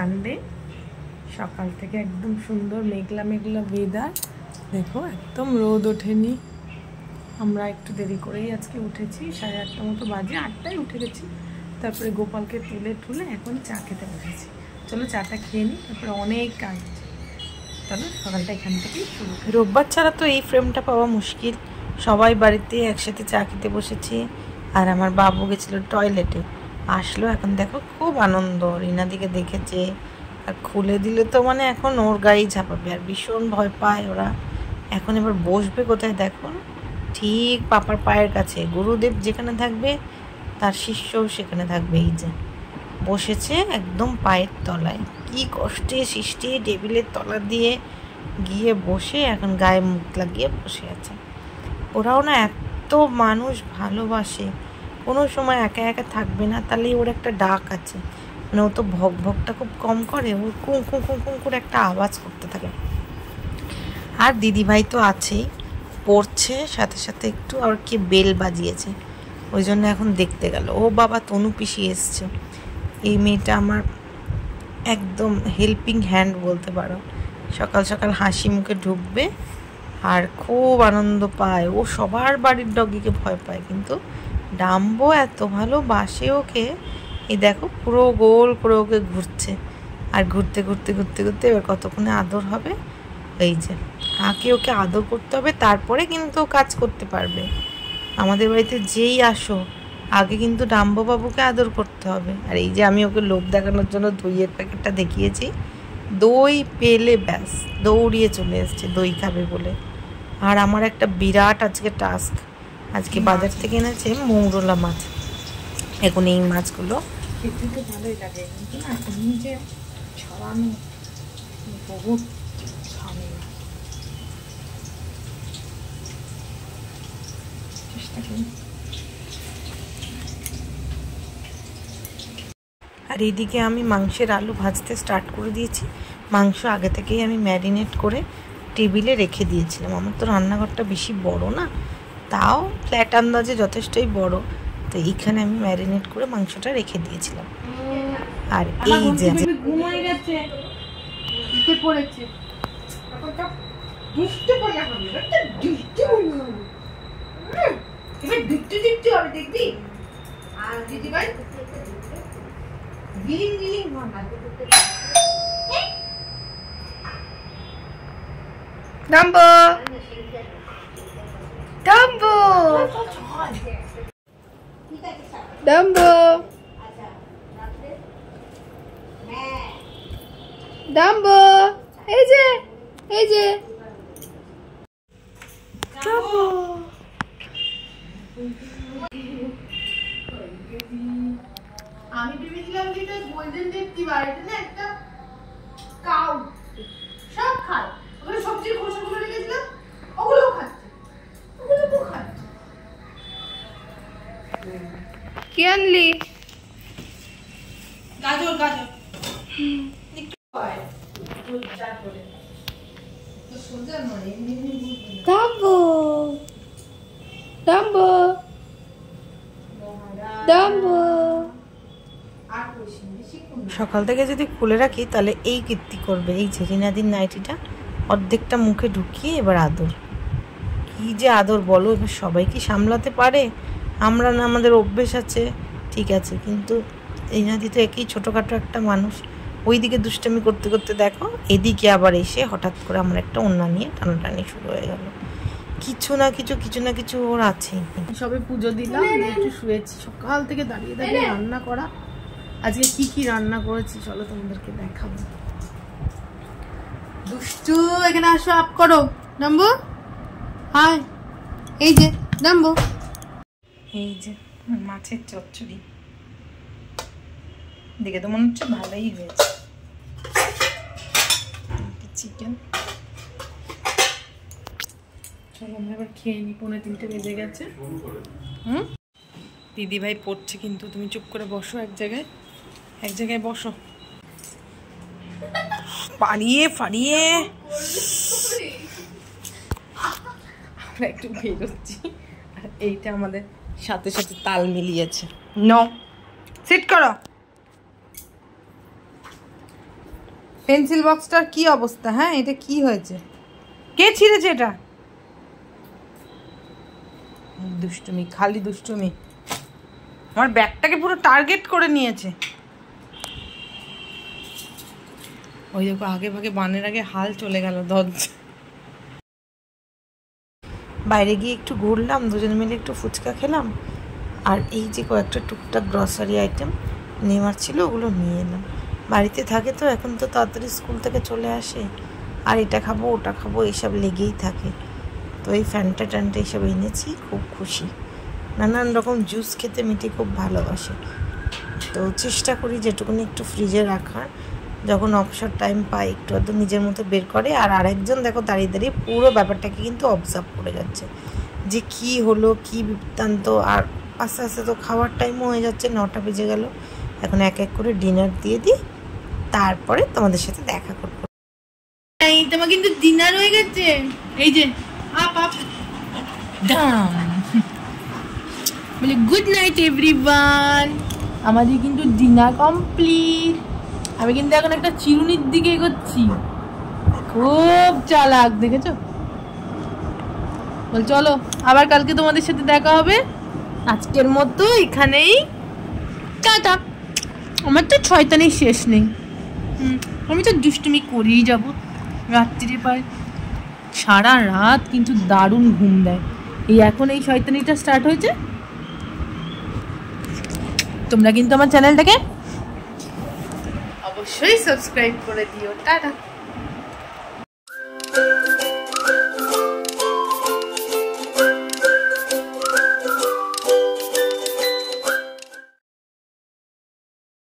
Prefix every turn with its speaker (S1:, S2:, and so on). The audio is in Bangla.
S1: সানডে, সকাল থেকে একদম সুন্দর মেঘলা মেঘলা ওয়েদার। দেখো একদম রোদ ওঠেনি। আমরা একটু দেরি করেই আজকে উঠেছি, 8:30 মতো বাজে, 8টায় উঠে গেছি। তারপরে গোপালকে তুলে এখন চা খেতে বসেছি। চলো চাটা খেয়ে নিই, তারপরে অনেক কাজ। চলো সকালটা এখান থেকেই শুরু। রোববার ছাড়া তো এই ফ্রেমটা পাওয়া মুশকিল। সবাই বাড়িতে একসাথে চা খেতে বসেছি, আর আমার বাবু গেছিলো টয়লেটে, আসলো। এখন দেখো খুব আনন্দ, রিনাদিকে দেখেছে, আর খুলে দিলে তো মানে এখন ওর গায়েই ঝাঁপাবে, আর ভীষণ ভয় পায় ওরা। এখন এবার বসবে কোথায় দেখো, ঠিক পাপার পায়ের কাছে। গুরুদেব যেখানে থাকবে তার শিষ্যও সেখানে থাকবে। এই যে বসেছে একদম পায়ের তলায়, কি কষ্টে সৃষ্টি টেবিলের তলা দিয়ে গিয়ে বসে এখন গায়ে মুখ লাগিয়ে বসে আছে। ওরাও না এত মানুষ ভালোবাসে, কোনো সময় একা একা থাকবে না, তাহলে ওর একটা ডাক আছে। মানে ও তো ভক ভকটা খুব কম করে, ও কুঁ কুঁ কুঁ কুঁ করে একটা আওয়াজ করতে থাকে। আর দিদিভাই তো আছেই, পড়ছে সাথে সাথে একটু, আর কি বেল বাজিয়েছে, ওই জন্য এখন দেখতে গেল। ও বাবা, তনু পিসি এসছে। এই মেয়েটা আমার একদম হেল্পিং হ্যান্ড বলতে পারো। সকাল সকাল হাসি মুখে ঢুকবে আর খুব আনন্দ পায়। ও সবার বাড়ির ডগিকে ভয় পায়, কিন্তু ডাম্বো এত ভালোবাসে ওকে। এই দেখো পুরো গোল করে ওকে ঘুরছে, আর ঘুরতে ঘুরতে ঘুরতে ঘুরতে এবার কতক্ষণে আদর হবে। এই যে আগে ওকে আদর করতে হবে, তারপরে কিন্তু ও কাজ করতে পারবে। আমাদের বাড়িতে যেই আসো, আগে কিন্তু ডাম্বো বাবুকে আদর করতে হবে। আর এই যে আমি ওকে লোভ দেখানোর জন্য দইয়ের প্যাকেটটা দেখিয়েছি, দই পেলে ব্যাস দৌড়িয়ে চলে এসছে দই খাবে বলে। আর আমার একটা বিরাট আজকে টাস্ক, আজকে বাজার থেকে এনেছে মৌরলা মাছ। এখন এই মাছগুলো খেতে তো ভালোই লাগে, কিন্তু না এমনি যে ছড়ানো বহুত ঝামেলা। চেষ্টা করি। আর এইদিকে আমি মাংসের আলু ভাজতে স্টার্ট করে দিয়েছি। মাংস আগে থেকেই আমি ম্যারিনেট করে টেবিলে রেখে দিয়েছিলাম। আমার তো রান্নাঘরটা বেশি বড় না, তাও ফ্ল্যাট আন্দাজে যথেষ্টই বড়, তো এইখানে আমি ম্যারিনেট করে মাংসটা রেখে দিয়েছিলাম। আর এই যে Dumbo! Dumbo! Dumbo! Dumbo! এই যে Dumbo! আমি ভেবেছিলাম যে এটা গোল্ডেন রিট্রিভার, এটা না একটা কাউ, সব খায়। ওগুলো সবজির খোসাগুলো রেখেছিলাম, ওগুলোও খাচ্ছে, ওগুলো তো খাচ্ছে। কি আনলি? গাজর। ডাম্বো সকাল থেকে যদি খুলে রাখি তাহলে এই কীর্তি করবে। এই যে রিনাদির নাইটিটা অর্ধেকটা মুখে ঢুকিয়ে এবার আদর, কি যে আদর বলো। এবার সবাই কি সামলাতে পারে? আমরা না, আমাদের অভ্যেস আছে ঠিক আছে, কিন্তু রিনাদি তো একই ছোটোখাটো একটা মানুষ। ওইদিকে দুষ্টামি করতে করতে দেখো এদিকে আবার এসে হঠাৎ করে আমার একটা ওড়না নিয়ে টানাটানি শুরু হয়ে গেল। কিছু না কিছু ওর আছে। সবে পুজো দিলাম, একটু শুয়েছি, সকাল থেকে দাঁড়িয়ে রান্না করা। আজকে কি রান্না করেছি চলো তোমাদেরকে দেখাবো। দুষ্টু, এখানে আসো, আপ করো। ডাম্বো হাই, এই যে ডাম্বো, এই যে মাছের চচ্চড়ি, দেখে তো মনে হচ্ছে ভালোই হয়েছে। চিকেন, চলো আমরা এবার খেয়ে নিই, 2:45 বেজে গেছে। দিদিভাই পড়ছে, কিন্তু তুমি চুপ করে বসো এক জায়গায় বসো। ফাড়িয়ে আমরা একটু বেরোচ্ছি, আর এইটা আমাদের সাথে সাথে তাল মিলিয়েছে। নো, সিট করো। পেন্সিল বক্সটার কি অবস্থা? হ্যাঁ, এটা কি হয়েছে? কে ছিঁড়েছে এটা? দুষ্টুমি, খালি দুষ্টুমি। আমার ব্যাগটাকে পুরো টার্গেট করে নিয়েছে। ওই দেখো, আগে ভাগে বানের আগে হাল চলে গেল দরজা। বাইরে গিয়ে একটু ঘুরলাম, দুজনে মিলে একটু ফুচকা খেলাম, আর এই যে কয়েকটা টুকটাক গ্রসারি আইটেম নেওয়ার ছিল ওগুলো নিয়ে এলাম। বাড়িতে থাকে তো, এখন তো তাড়াতাড়ি স্কুল থেকে চলে আসে, আর এটা খাবো ওটা খাবো এইসব লেগেই থাকে। তো এই ফ্যান্টা ট্যান্টা এইসব এনেছি, খুব খুশি। নানান রকম জুস খেতে মিটি খুব ভালোবাসে, তো চেষ্টা করি যেটুকুনি একটু ফ্রিজে রাখার। যখন অবসর টাইম পাই একটু আধটু নিজের মতো বের করে। আর আরেকজন দেখো দাঁড়িয়ে দাঁড়িয়ে পুরো ব্যাপারটাকে কিন্তু অবজার্ভ করে যাচ্ছে যে কি হলো, কি বৃত্তান্ত। আর আস্তে আস্তে তো খাওয়ার টাইমও হয়ে যাচ্ছে, 9টা বেজে গেল। এখন এক এক করে ডিনার দিয়ে দিই, তারপরে তোমাদের সাথে দেখা করবো। তোমার কিন্তু ডিনার হয়ে গেছে, এই যে আপ আপ ডান বলে গুড নাইট এভরিওয়ান। আমাদের কিন্তু ডিনার কমপ্লিট। আমি কিন্তু এখন একটা চিরুনির দিকে এগোচ্ছি, খুব চালাক, দেখেছো? বল চলো আবার কালকে তোমাদের সাথে দেখা হবে। আজকের মতো এখানেই টাটা। আমার তো শয়তানি শেষ নেই, আমি তো দুষ্টুমি করেই যাবো। রাত্রিরে পায় সারা রাত কিন্তু দারুণ ঘুম দেয়। এই এখন এই শয়তানিটা স্টার্ট হয়েছে। তোমরা কিন্তু আমার চ্যানেলটাকে অবশ্যই সাবস্ক্রাইব করে দিও। টাটা।